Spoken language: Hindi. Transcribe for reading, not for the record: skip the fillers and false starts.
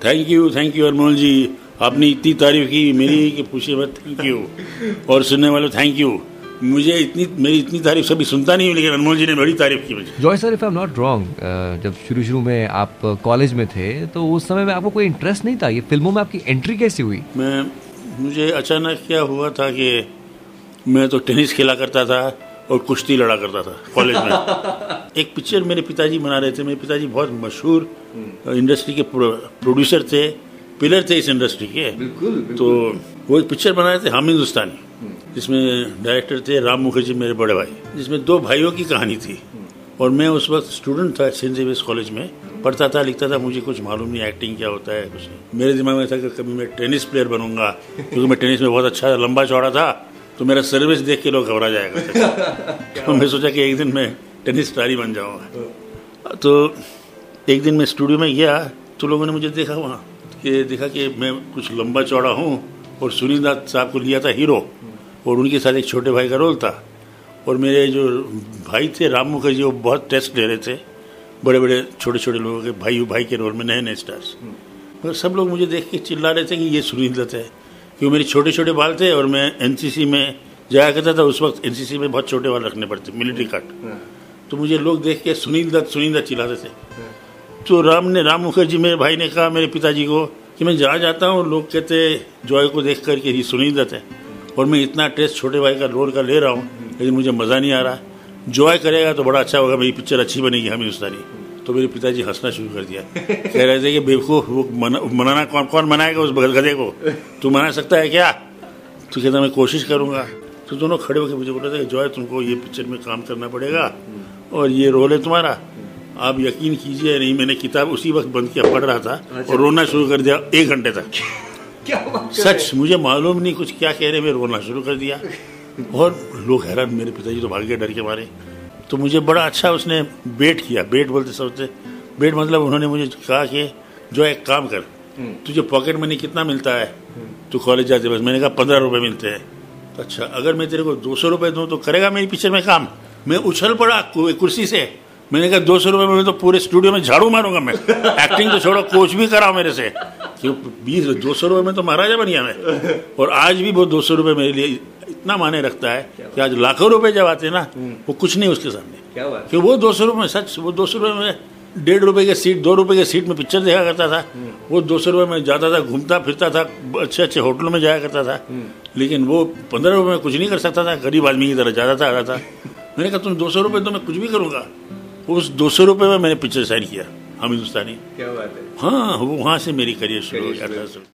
थैंक यू अनमोल जी, आपने इतनी तारीफ की मेरी कि पूछिए मत। Thank you. और सुनने वालों थैंक यू। मेरी इतनी तारीफ सभी सुनता नहीं हूँ, लेकिन अनमोल जी ने बड़ी तारीफ की मुझे। Joy sir, if I am not wrong, जब शुरू में आप कॉलेज में थे तो उस समय में आपको कोई इंटरेस्ट नहीं था, ये फिल्मों में आपकी एंट्री कैसी हुई? मुझे अचानक क्या हुआ था कि मैं तो टेनिस खेला करता था और कुश्ती लड़ा करता था कॉलेज में। एक पिक्चर मेरे पिताजी बना रहे थे। मेरे पिताजी बहुत मशहूर इंडस्ट्री के प्रोड्यूसर थे, पिलर थे इस इंडस्ट्री के। बिल्कुल। तो वो एक पिक्चर बना रहे थे हम हिंदुस्तानी, जिसमें डायरेक्टर थे राम मुखर्जी, मेरे बड़े भाई, जिसमें दो भाइयों की कहानी थी। और मैं उस वक्त स्टूडेंट था, सेंट जेवियर्स कॉलेज में पढ़ता था, लिखता था। मुझे कुछ मालूम नहीं एक्टिंग क्या होता है, कुछ नहीं। मेरे दिमाग में था कि कभी मैं टेनिस प्लेयर बनूंगा, क्योंकि मैं टेनिस में बहुत अच्छा लंबा चौड़ा था, तो मेरा सर्विस देख के लोग घबरा जाएगा। तो मैं सोचा कि एक दिन मैं टेनिस स्टार बन जाऊंगा। तो एक दिन मैं स्टूडियो में गया तो लोगों ने मुझे देखा वहाँ, देखा कि मैं कुछ लंबा चौड़ा हूँ। और सुनील दत्त साहब को लिया था हीरो, और उनके साथ एक छोटे भाई का रोल था। और मेरे जो भाई थे राम मुखर्जी, वो बहुत टेस्ट ले रहे थे बड़े बड़े छोटे छोटे लोगों के भाई के रोल में, नए नए स्टार्स। मगर सब लोग मुझे देख के चिल्ला रहे थे कि ये सुनील दत्त है, क्योंकि मेरे छोटे छोटे बाल थे। और मैं एनसीसी में जाया करता था। उस वक्त एनसीसी में बहुत छोटे बाल रखने पड़ते, मिलिट्री कट। तो मुझे लोग देख के सुनील दत्त चिल्लाते थे। तो राम मुखर्जी मेरे भाई ने कहा मेरे पिताजी को कि मैं जहाँ जाता हूँ लोग कहते जॉय को देख कर के ये सुनील दत्त है, और मैं इतना टेस्ट छोटे भाई का रोल का ले रहा हूँ, लेकिन मुझे मज़ा नहीं आ रहा। जॉय करेगा तो बड़ा अच्छा होगा, मेरी पिक्चर अच्छी बनेगी हम हिंदुस्तानी। तो मेरे पिताजी हंसना शुरू कर दिया, कह रहे थे कि बेवकूफ़, वो मनाना कौन मनाएगा उस गधे को, तू मना सकता है क्या? तो कहता मैं कोशिश करूँगा। तो दोनों खड़े होकर मुझे बोल रहे थे कि जॉय तुमको ये पिक्चर में काम करना पड़ेगा, और ये रोल है तुम्हारा। आप यकीन कीजिए नहीं, मैंने किताब उसी वक्त बंद किया, पढ़ रहा था और रोना शुरू कर दिया 1 घंटे तक। क्या बात है? सच, मुझे मालूम नहीं कुछ क्या कह रहे, मैं रोना शुरू कर दिया। और लोग हैरान, मेरे पिताजी तो भाग गए डर के मारे। तो मुझे बड़ा अच्छा उसने बेट किया। बेट बोलते सोचते, बेट मतलब उन्होंने मुझे कहा कि जो एक काम कर, तुझे पॉकेट मनी कितना मिलता है तू कॉलेज जाते बस? मैंने कहा 15 रुपये मिलते हैं। अच्छा, अगर मैं तेरे को 200 रुपये दूँ तो करेगा मेरी पिक्चर में काम? मैं उछल पड़ा कुर्सी से। मैंने कहा 200 रुपये में तो पूरे स्टूडियो में झाड़ू मारूंगा मैं। एक्टिंग तो छोड़ो, कोच भी कराओ मेरे से। 200 रुपये में तो महाराजा बन गया मैं। और आज भी वो 200 रुपये मेरे लिए इतना माने रखता है कि आज लाखों रुपए जब आते हैं ना, वो कुछ नहीं उसके सामने। क्या बात? कि वो 200 रुपये में, सच, वो 200 रुपये में 1.5 रुपये की सीट, 2 रुपये की सीट में पिक्चर देखा करता था। वो 200 रुपये में जाता था, घूमता फिरता था, अच्छे अच्छे होटलों में जाया करता था। लेकिन वो 15 रुपये में कुछ नहीं कर सकता था, गरीब आदमी की तरह जाता था, आ रहा था। मैंने कहा तुम 200 रुपये तो मैं कुछ भी करूँगा। उस 200 रुपये में मैंने पिक्चर साइन किया, हम हिंदुस्तानी। क्या बात है? हाँ, वो वहाँ से मेरी करियर शुरू हो गया था।